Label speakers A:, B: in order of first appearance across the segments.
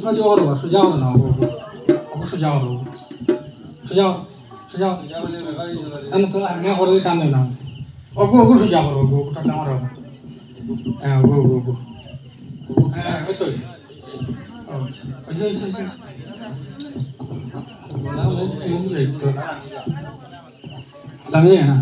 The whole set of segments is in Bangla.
A: সোজা হলো না সোজা হলো সোজা সোজা আমি তো আমি করে টানে না ওগো ওগো সোজা করো ওগো ওটা আমার হ্যাঁ ওগো ওগো হ্যাঁ ওই তো Làm gì hả?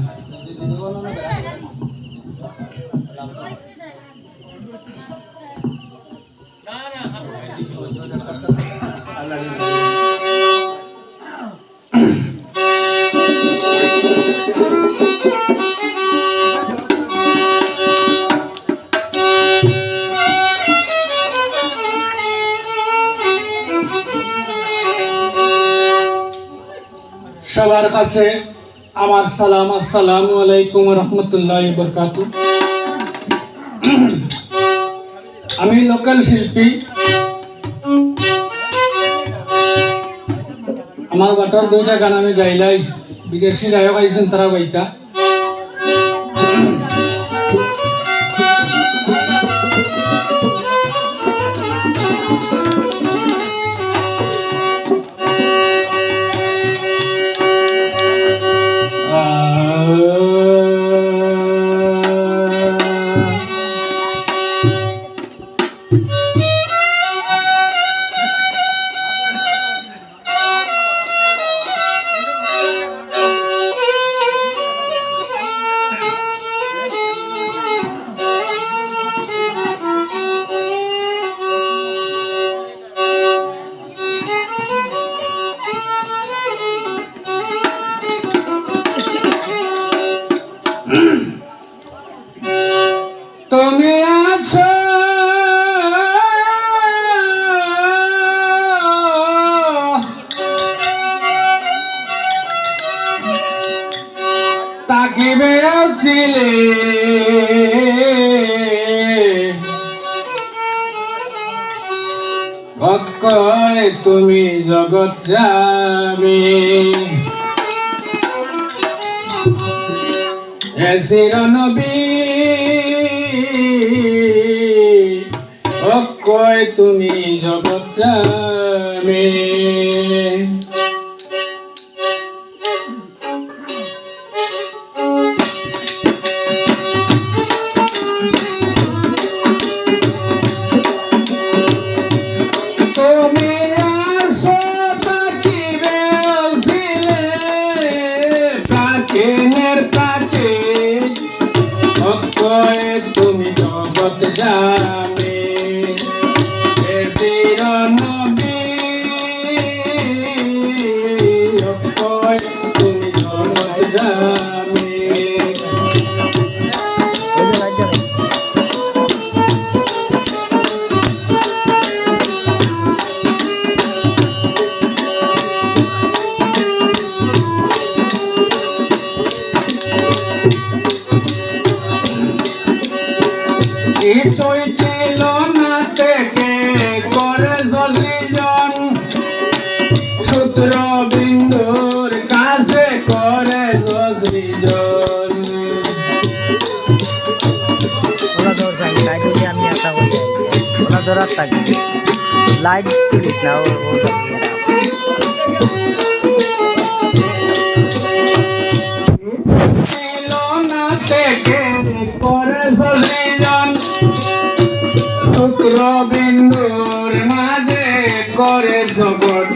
A: সবার কাছে আমার সালাম আসসালামু আলাইকুম ওয়া রাহমাতুল্লাহি ওয়া বারাকাতুহু। আমি লোকাল শিল্পী, আমার বাটার দুইটা গান আমি গাইলাই, বিদেশি গায়ক আইছেন তারা গাইতা। তুমি আছো তাকিবে ছিলে কয় তুমি জগৎ যাবে এসির নবী কয় তুমি জগৎ যাবে তুমি আসো তাকিবে ছিলে প্রাচীনের কাছে কয় তুমি জগৎ যাবে তুমি জগৎ যাবে কিছুই ছিল না থেকে করে জলিজন সূত্র বিন্দুর কাছে করে জলিজন
B: আমি একটা ওরা ধরার থাকি লাইট তুলিস না ও
A: ছিল না থেকে করে জলিজন সূত্র বিন্দুর মাঝে করে জগৎ